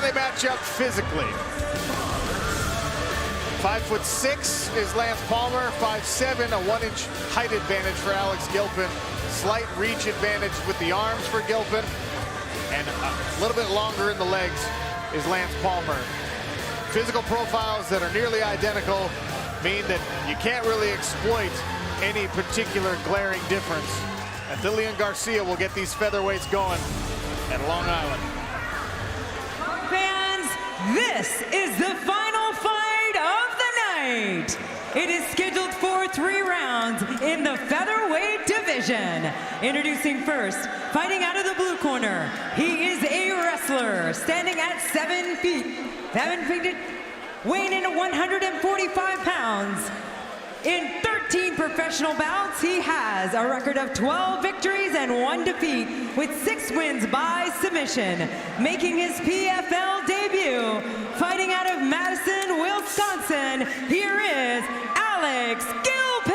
They match up physically. 5'6" is Lance Palmer, 5'7", a 1-inch height advantage for Alex Gilpin. Slight reach advantage with the arms for Gilpin, and a little bit longer in the legs is Lance Palmer. Physical profiles that are nearly identical mean that you can't really exploit any particular glaring difference. And Lillian Garcia will get these featherweights going at Long Island. Fans, this is the final fight of the night. It is scheduled for 3 rounds in the featherweight division. Introducing first, fighting out of the blue corner, he is a wrestler standing at 7 feet, weighing in at 145 pounds. In 13 professional bouts, he has a record of 12 victories and 1 defeat, with 6 wins by submission. Making his PFL debut, fighting out of Madison, Wisconsin, here is Alex Gilpin.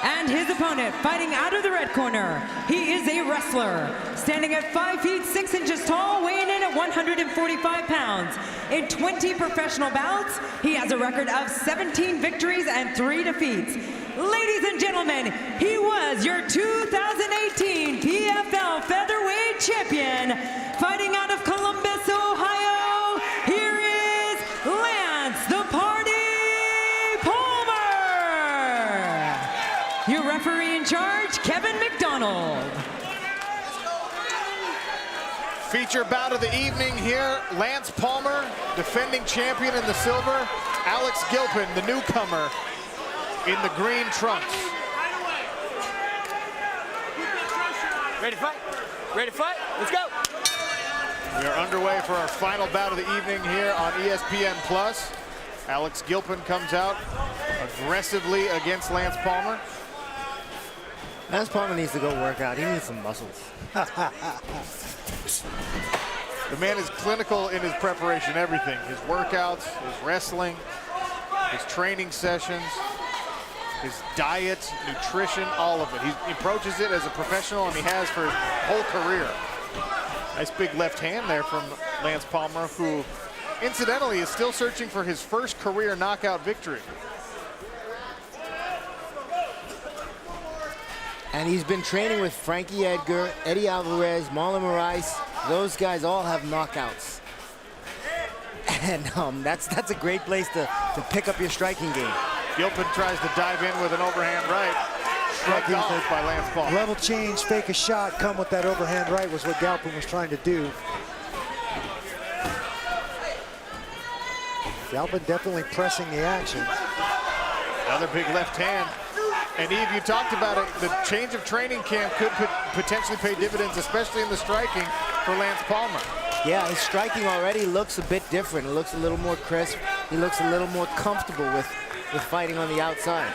And his opponent, fighting out of the red corner, he is a wrestler, standing at 5 feet 6 inches tall, weighing in at 145 pounds. In 20 professional bouts, he has a record of 17 victories and 3 defeats. Ladies and gentlemen, he was your 2018 PFL featherweight champion, fighting out of Columbus, Ohio. Here is Lance the Party Palmer. Your referee in charge, Kevin McDonald. Feature bout of the evening here, Lance Palmer, defending champion in the silver, Alex Gilpin, the newcomer, in the green trunks. Ready to fight? Ready to fight? Let's go! We are underway for our final bout of the evening here on ESPN+. Alex Gilpin comes out aggressively against Lance Palmer. Lance Palmer needs to go work out. He needs some muscles. The man is clinical in his preparation, everything. His workouts, his wrestling, his training sessions, his diet, nutrition, all of it. He approaches it as a professional, and he has for his whole career. Nice big left hand there from Lance Palmer, who incidentally is still searching for his first career knockout victory. And he's been training with Frankie Edgar, Eddie Alvarez, Marlon Moraes. Those guys all have knockouts. And that's a great place to pick up your striking game. Gilpin tries to dive in with an overhand right. Shrugged off by Lance Palmer. Level change, fake a shot, come with that overhand right was what Gilpin was trying to do. Gilpin definitely pressing the action. Another big left hand. And Eve, you talked about it, the change of training camp could potentially pay dividends, especially in the striking for Lance Palmer. Yeah, his striking already looks a bit different. It looks a little more crisp. He looks a little more comfortable with fighting on the outside.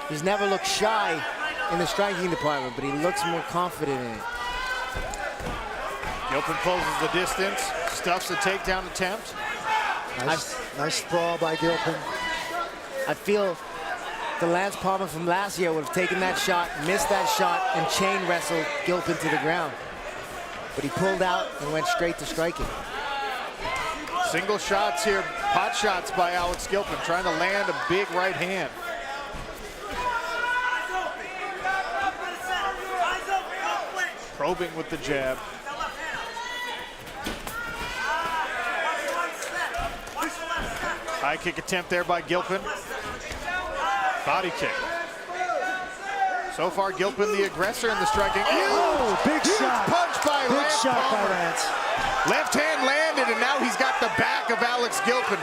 He's never looked shy in the striking department, but he looks more confident in it. Gilpin closes the distance, stuffs a takedown attempt. Nice sprawl by Gilpin. I feel the Lance Palmer from last year would have taken that shot, missed that shot, and chain wrestled Gilpin to the ground. But he pulled out and went straight to striking. Single shots here, pot shots by Alex Gilpin, trying to land a big right hand. Probing with the jab. High kick attempt there by Gilpin. Body kick. So far, Gilpin the aggressor in the striking. Oh, big shot. Punch by Big Lance shot Palmer. by Lance. Left hand landed, and now he's got the back of Alex Gilpin.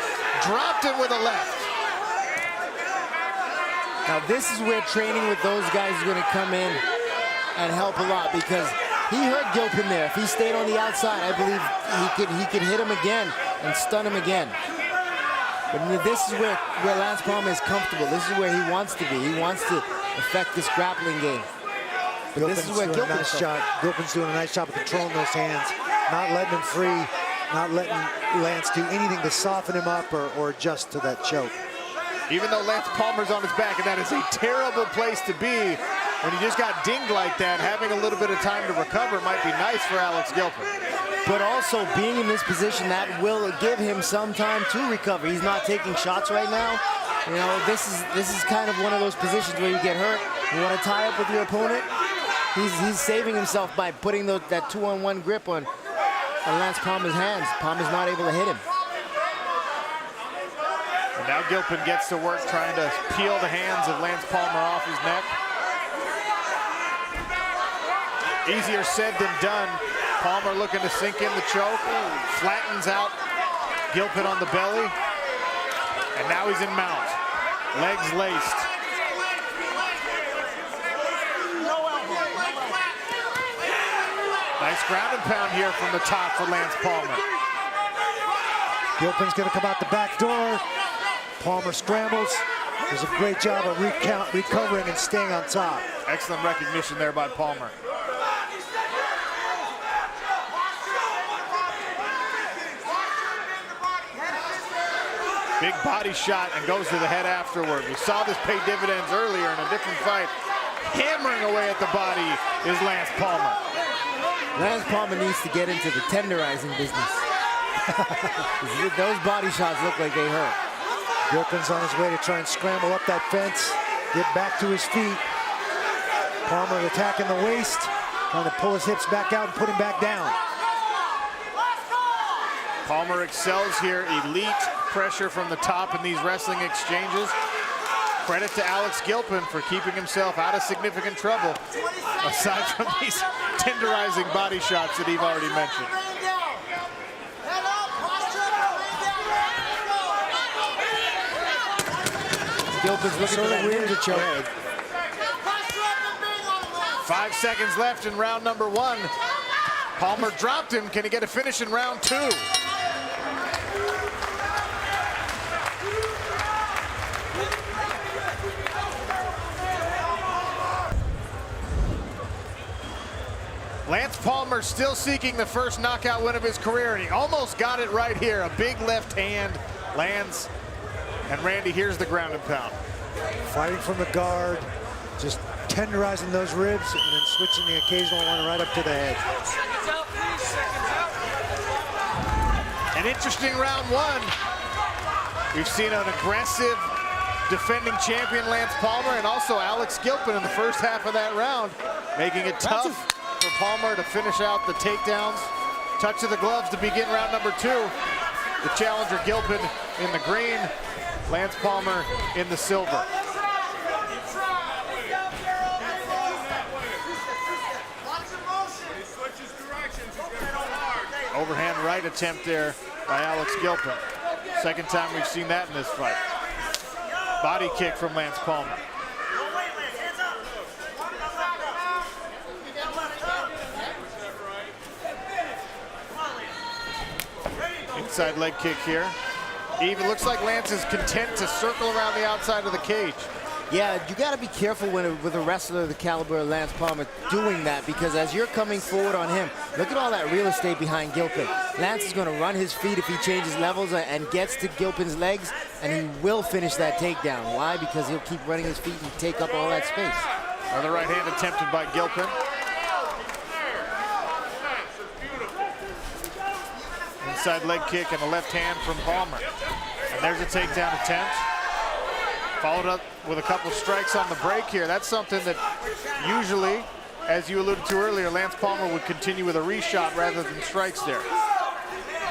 Dropped it with a left. Now this is where training with those guys is going to come in and help a lot, because he hurt Gilpin there. If he stayed on the outside, I believe he could hit him again and stun him again. But this is where Lance Palmer is comfortable. This is where he wants to be. He wants to affect this grappling game. But this is where Gilpin's doing a nice job of controlling those hands, not letting him free, not letting Lance do anything to soften him up or adjust to that choke. Even though Lance Palmer's on his back, and that is a terrible place to be, when you just got dinged like that, having a little bit of time to recover might be nice for Alex Gilpin. But also being in this position, that will give him some time to recover. He's not taking shots right now. You know, this is kind of one of those positions where you get hurt. You want to tie up with your opponent. He's saving himself by putting that 2-on-1 grip on Lance Palmer's hands. Palmer's not able to hit him. And now Gilpin gets to work trying to peel the hands of Lance Palmer off his neck. Easier said than done. Palmer looking to sink in the choke. Flattens out Gilpin on the belly. And now he's in mount. Legs laced. Nice ground and pound here from the top for Lance Palmer. Gilpin's going to come out the back door. Palmer scrambles. Does a great job of recovering and staying on top. Excellent recognition there by Palmer. Big body shot and goes to the head afterward. We saw this pay dividends earlier in a different fight. Hammering away at the body is Lance Palmer. Lance Palmer needs to get into the tenderizing business. Those body shots look like they hurt. Gilpin's on his way to try and scramble up that fence, get back to his feet. Palmer attacking the waist, trying to pull his hips back out and put him back down. Palmer excels here. Elite pressure from the top in these wrestling exchanges. Credit to Alex Gilpin for keeping himself out of significant trouble, aside from these tenderizing body shots that he've already mentioned. Gilpin's looking for that ninja choke. 5 seconds left in round number 1. Palmer dropped him. Can he get a finish in round 2? Lance Palmer still seeking the first knockout win of his career, and he almost got it right here. A big left hand lands, and Randy, here's the ground and pound. Fighting from the guard, just tenderizing those ribs, and then switching the occasional one right up to the head. An interesting round 1. We've seen an aggressive defending champion Lance Palmer, and also Alex Gilpin in the first half of that round, making it tough for Palmer to finish out the takedowns. Touch of the gloves to begin round number 2. The challenger Gilpin in the green, Lance Palmer in the silver. Overhand right attempt there by Alex Gilpin. Second time we've seen that in this fight. Body kick from Lance Palmer. Inside leg kick here. Even looks like Lance is content to circle around the outside of the cage. Yeah, you got to be careful with a wrestler of the caliber of Lance Palmer doing that, because as you're coming forward on him, look at all that real estate behind Gilpin. Lance is going to run his feet if he changes levels and gets to Gilpin's legs, and he will finish that takedown. Why? Because he'll keep running his feet and take up all that space. Another right hand attempted by Gilpin. Inside leg kick and a left hand from Palmer. And there's a takedown attempt. Followed up with a couple strikes on the break here. That's something that usually, as you alluded to earlier, Lance Palmer would continue with a reshot rather than strikes there.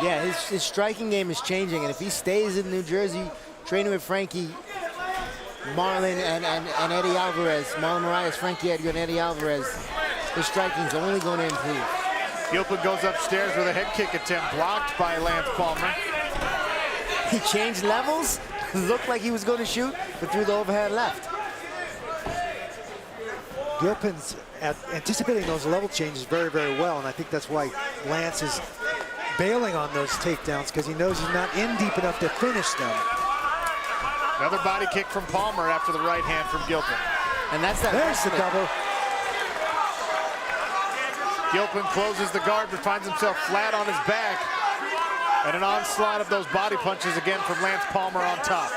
Yeah, his striking game is changing, and if he stays in New Jersey training with Frankie, Marlon, and Eddie Alvarez, Marlon Moraes, Frankie Edgar, and Eddie Alvarez, his striking is only going to improve. Gilpin goes upstairs with a head kick attempt blocked by Lance Palmer. He changed levels, looked like he was going to shoot, but threw the overhand left. Gilpin's anticipating those level changes very, very well, and I think that's why Lance is bailing on those takedowns, because he knows he's not in deep enough to finish them. Another body kick from Palmer after the right hand from Gilpin. And that's that. There's the double. Gilpin closes the guard but finds himself flat on his back. And an onslaught of those body punches again from Lance Palmer on top.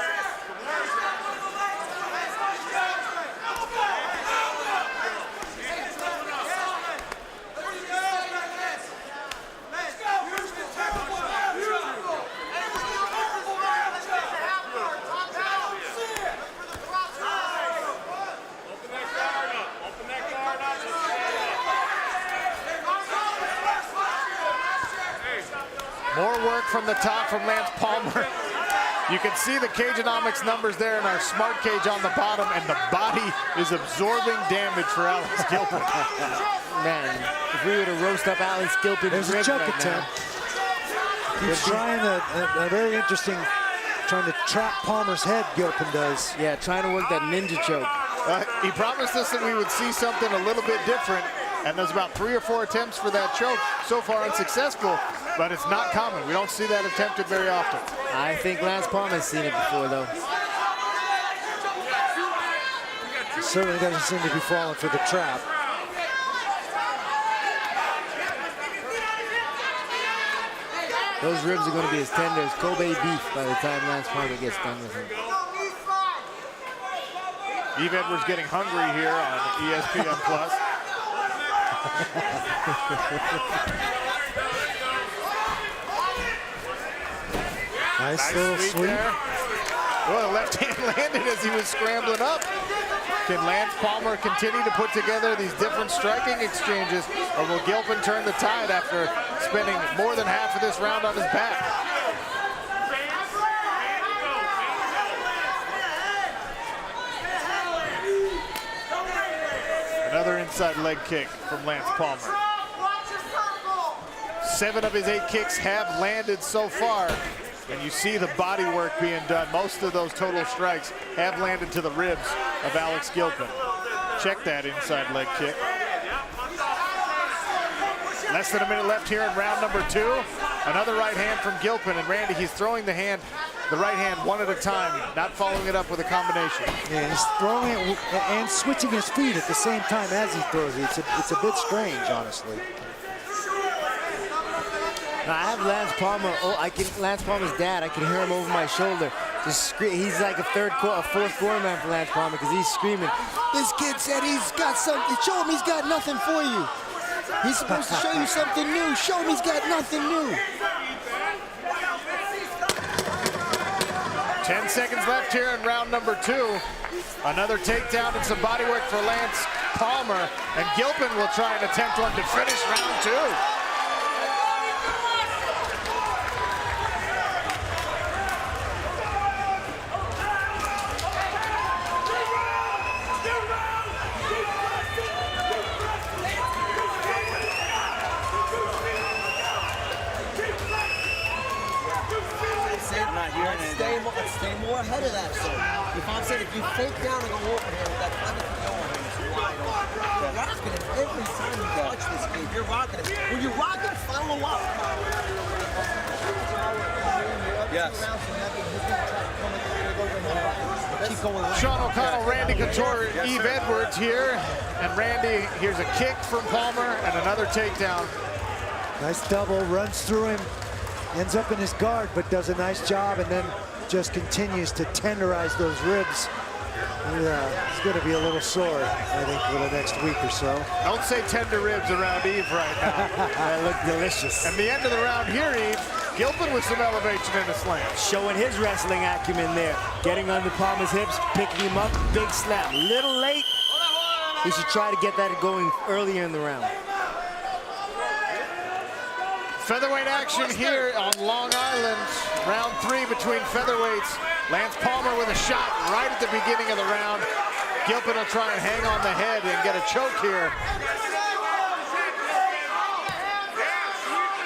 More work from the top from Lance Palmer. You can see the Cageonomics numbers there in our smart cage on the bottom, and the body is absorbing damage for Alex Gilpin. Man, if we were to roast up Alex Gilpin, there's a choke attempt. He's trying a very interesting, trying to trap Palmer's head, Gilpin does. Yeah, trying to work that ninja choke. He promised us that we would see something a little bit different, and there's about 3 or 4 attempts for that choke. So far unsuccessful, but it's not common. We don't see that attempted very often. I think Lance Palmer's seen it before, though. He certainly doesn't seem to be falling for the trap. Those ribs are going to be as tender as Kobe beef by the time Lance Palmer gets done with him. Eve Edwards getting hungry here on ESPN+. Nice little sweep. There. Well, the left hand landed as he was scrambling up. Can Lance Palmer continue to put together these different striking exchanges, or will Gilpin turn the tide after spending more than half of this round on his back? Another inside leg kick from Lance Palmer. 7 of his 8 kicks have landed so far. And you see the body work being done. Most of those total strikes have landed to the ribs of Alex Gilpin. Check that inside leg kick. Less than a minute left here in round number 2. Another right hand from Gilpin, and Randy, he's throwing the right hand one at a time, not following it up with a combination. Yeah, he's throwing it and switching his feet at the same time as he throws it. It's a bit strange, honestly. Now, I have Lance Palmer. Lance Palmer's dad. I can hear him over my shoulder. Just he's like a fourth quarter man for Lance Palmer because he's screaming. This kid said he's got something. Show him he's got nothing for you. He's supposed to show you something new. Show him he's got nothing new. 10 seconds left here in round number 2. Another takedown and some body work for Lance Palmer, and Gilpin will try and attempt one to finish round 2. Stay more ahead of that, so if I'm saying if you fake down and go over here with that feather going, it's wide open. You're rocking it every time you touch this game. You're rocking it. When you're rocking, follow up. Yes. Sean O'Connell, Randy Couture, Eve Edwards here. And Randy, here's a kick from Palmer and another takedown. Nice double, runs through him, ends up in his guard, but does a nice job, and then just continues to tenderize those ribs. He's going to be a little sore, I think, for the next week or so. Don't say tender ribs around Eve right now. They look delicious. And the end of the round here, Eve, Gilpin with some elevation in the slam. Showing his wrestling acumen there. Getting under Palmer's hips, picking him up, big slap. Little late. He should try to get that going earlier in the round. Featherweight action here on Long Island. Round 3 between featherweights. Lance Palmer with a shot right at the beginning of the round. Gilpin will try and hang on the head and get a choke here.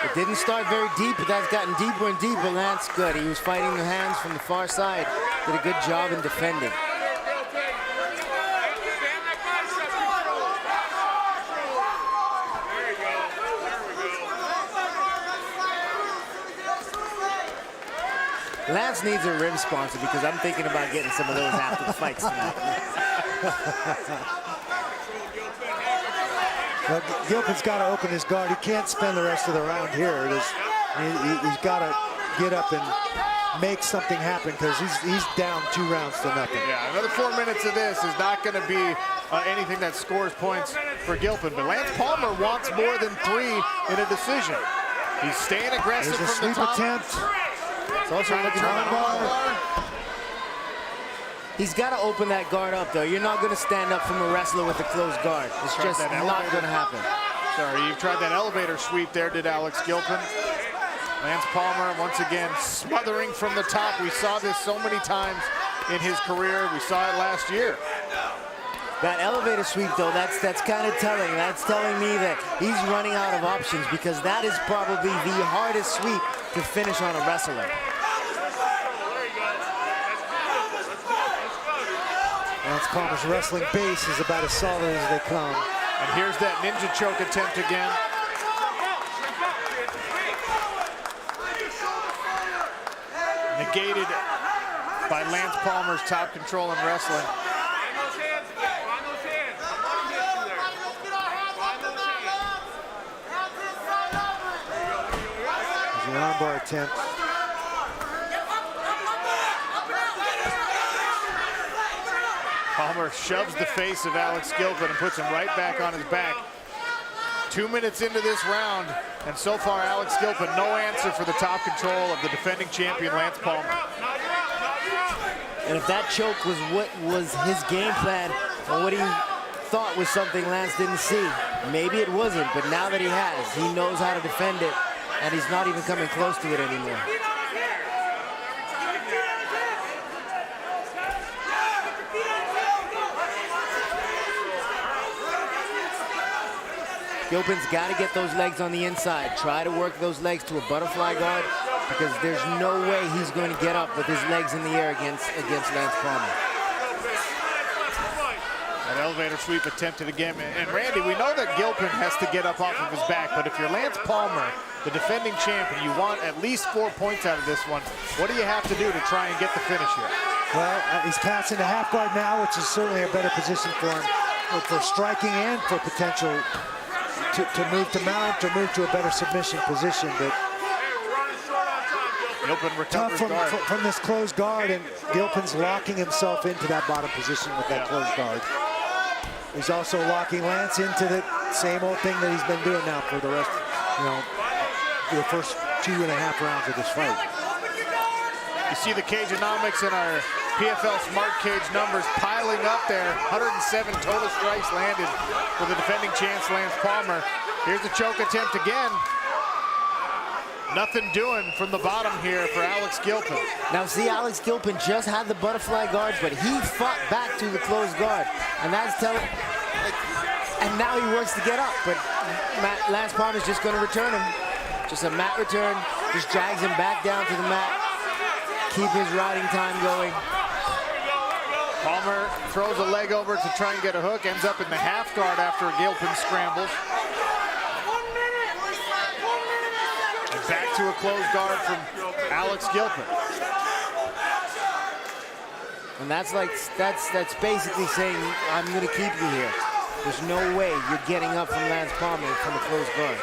It didn't start very deep, but that's gotten deeper and deeper. Lance, good. He was fighting the hands from the far side. Did a good job in defending. Lance needs a rim sponsor because I'm thinking about getting some of those after the fights tonight. Well, Gilpin's got to open his guard. He can't spend the rest of the round here. He's got to get up and make something happen because he's down 2 rounds to nothing. Yeah, another 4 minutes of this is not going to be anything that scores points for Gilpin. But Lance Palmer wants more than 3 in a decision. He's staying aggressive There's a from the sweep top. attempt. It's also looking for the bar. He's got to open that guard up, though. You're not going to stand up from a wrestler with a closed guard. It's just not going to happen. Sorry, you've tried that elevator sweep there, did Alex Gilpin. Lance Palmer once again smothering from the top. We saw this so many times in his career. We saw it last year. That elevator sweep, though, that's kind of telling. That's telling me that he's running out of options, because that is probably the hardest sweep to finish on a wrestler. Lance Palmer's wrestling base is about as solid as they come. And here's that ninja choke attempt again. Negated by Lance Palmer's top control in wrestling. There's an armbar attempt. Palmer shoves the face of Alex Gilpin and puts him right back on his back. 2 minutes into this round, and so far Alex Gilpin, no answer for the top control of the defending champion Lance Palmer. And if that choke was what was his game plan, or what he thought was something Lance didn't see, maybe it wasn't, but now that he has, he knows how to defend it, and he's not even coming close to it anymore. Gilpin's got to get those legs on the inside. Try to work those legs to a butterfly guard, because there's no way he's going to get up with his legs in the air against Lance Palmer. That elevator sweep attempted again. And Randy, we know that Gilpin has to get up off of his back, but if you're Lance Palmer, the defending champion, you want at least 4 points out of this one. What do you have to do to try and get the finish here? Well, he's passing the half guard now, which is certainly a better position for him, for striking and for potential to move to mount, to move to a better submission position. But Gilpin recovers tough from this closed guard, and Gilpin's locking himself into that bottom position with that closed guard. He's also locking Lance into the same old thing that he's been doing now for the rest, the first 2.5 rounds of this fight. You see the cageonomics in our PFL Smart Cage numbers piling up there. 107 total strikes landed for the defending champs, Lance Palmer. Here's the choke attempt again. Nothing doing from the bottom here for Alex Gilpin. Now see, Alex Gilpin just had the butterfly guards, but he fought back to the closed guard. And that's telling, and now he works to get up, but Lance Palmer's just gonna return him. Just a mat return, just drags him back down to the mat. Keep his riding time going. Palmer throws a leg over to try and get a hook, ends up in the half guard after Gilpin scrambles. And back to a closed guard from Alex Gilpin. And that's basically saying, I'm gonna keep you here. There's no way you're getting up from Lance Palmer from a closed guard.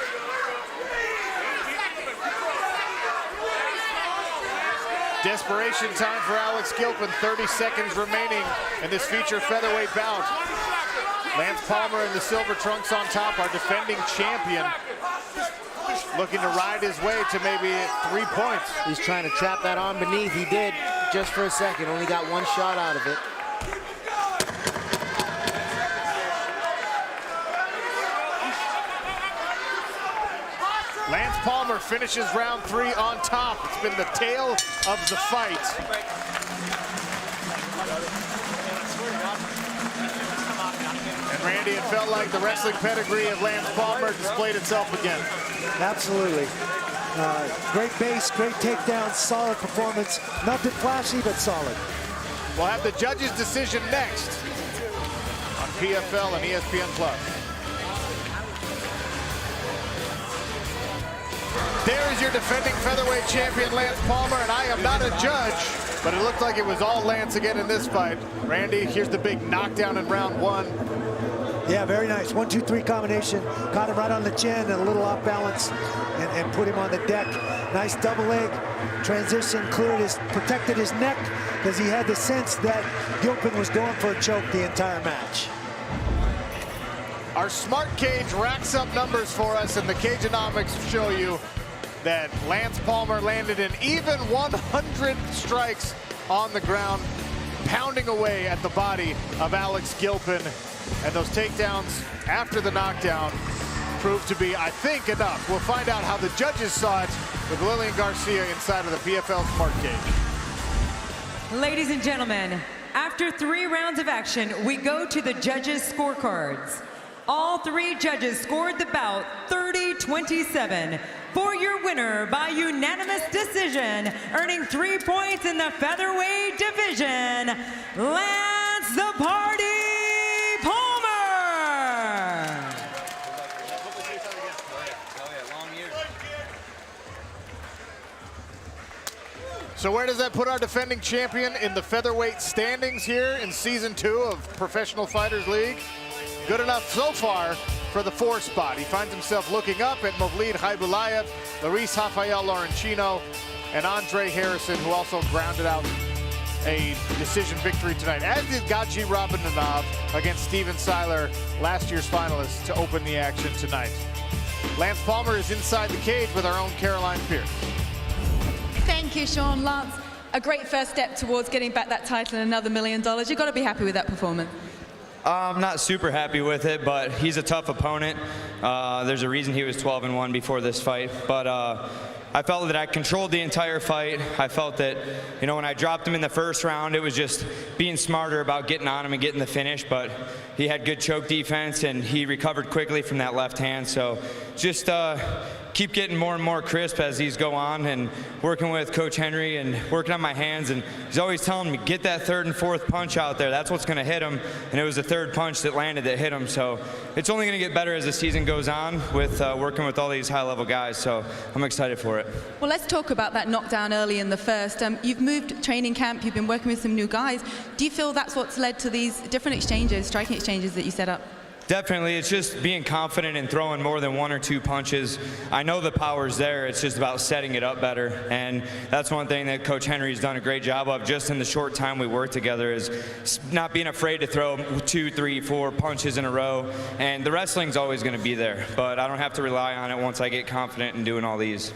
Desperation time for Alex Gilpin. 30 seconds remaining in this feature featherweight bout. Lance Palmer in the silver trunks on top, our defending champion, looking to ride his way to maybe 3 points. He's trying to trap that arm beneath. He did just for a second. Only got one shot out of it. Lance Palmer finishes round 3 on top. It's been the tale of the fight. And Randy, it felt like the wrestling pedigree of Lance Palmer displayed itself again. Absolutely. Great base, great takedown, solid performance. Nothing flashy, but solid. We'll have the judges' decision next on PFL and ESPN+. There's your defending featherweight champion, Lance Palmer, and I am not a judge, but it looked like it was all Lance again in this fight. Randy, here's the big knockdown in round 1. Yeah, very nice. 1-2-3 combination. Caught him right on the chin and a little off balance and put him on the deck. Nice double leg transition, protected his neck, because he had the sense that Gilpin was going for a choke the entire match. Our smart cage racks up numbers for us, and the cageonomics show you that Lance Palmer landed an even 100 strikes on the ground, pounding away at the body of Alex Gilpin. And those takedowns after the knockdown proved to be, I think, enough. We'll find out how the judges saw it with Lillian Garcia inside of the PFL Smart Cage. Ladies and gentlemen, after 3 rounds of action, we go to the judges' scorecards. All 3 judges scored the bout 30-27 for your winner by unanimous decision, earning 3 points in the featherweight division, Lance the Party Palmer. So where does that put our defending champion in the featherweight standings here in Season 2 of Professional Fighters League? Good enough so far for the 4 spot. He finds himself looking up at Movlid Khaybulaev, Luis Rafael Lorenzino, and Andre Harrison, who also grounded out a decision victory tonight, as did Gaji Rabinanov against Steven Seiler, last year's finalist, to open the action tonight. Lance Palmer is inside the cage with our own Caroline Pierce. Thank you, Sean. Lance, a great first step towards getting back that title and another $1 million. You've got to be happy with that performance. I'm not super happy with it, but he's a tough opponent. There's a reason he was 12-1 before this fight, but I felt that I controlled the entire fight. I felt that, you know, when I dropped him in the first round, it was just being smarter about getting on him and getting the finish, but he had good choke defense and he recovered quickly from that left hand, so just keep getting more and more crisp as these go on, and working with Coach Henry and working on my hands, and he's always telling me, get that 3rd and 4th punch out there. That's what's gonna hit him, and it was the 3rd punch that landed that hit him, so it's only gonna get better as the season goes on with working with all these high-level guys, so I'm excited for it. Well, let's talk about that knockdown early in the first. You've moved training camp, you've been working with some new guys. Do you feel that's what's led to these different exchanges, striking exchanges that you set up? Definitely, it's just being confident and throwing more than 1 or 2 punches. I know the power's there, it's just about setting it up better, and that's one thing that Coach Henry's done a great job of just in the short time we work together, is not being afraid to throw 2, 3, 4 punches in a row, and the wrestling's always going to be there, but I don't have to rely on it once I get confident in doing all these.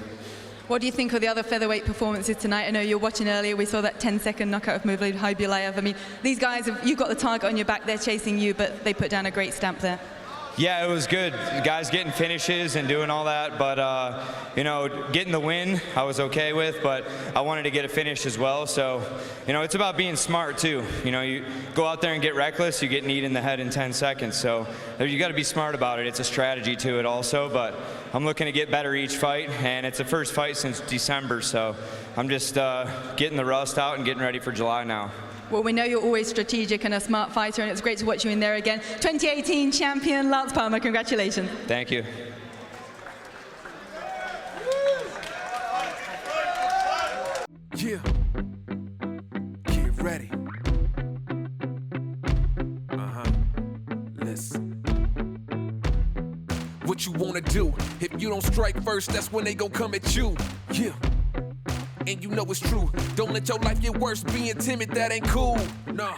What do you think of the other featherweight performances tonight? I know you were watching earlier, we saw that 10-second knockout of Movlid Khaybulaev. I mean, these guys, you've got the target on your back, they're chasing you, but they put down a great stamp there. Yeah, it was good. The guys getting finishes and doing all that, but you know, getting the win I was okay with, but I wanted to get a finish as well. So, you know, it's about being smart too. You know, you go out there and get reckless, you get kneed in the head in 10 seconds. So you got to be smart about it. It's a strategy to it also, but I'm looking to get better each fight, and it's the first fight since December, so I'm just getting the rust out and getting ready for July now. Well, we know you're always strategic and a smart fighter, and it's great to watch you in there again. 2018 champion Lance Palmer, congratulations. Thank you. Yeah. Get ready. Listen. What you wanna do? If you don't strike first, that's when they gon' come at you. Yeah. And you know it's true. Don't let your life get worse. Being timid, that ain't cool. Nah.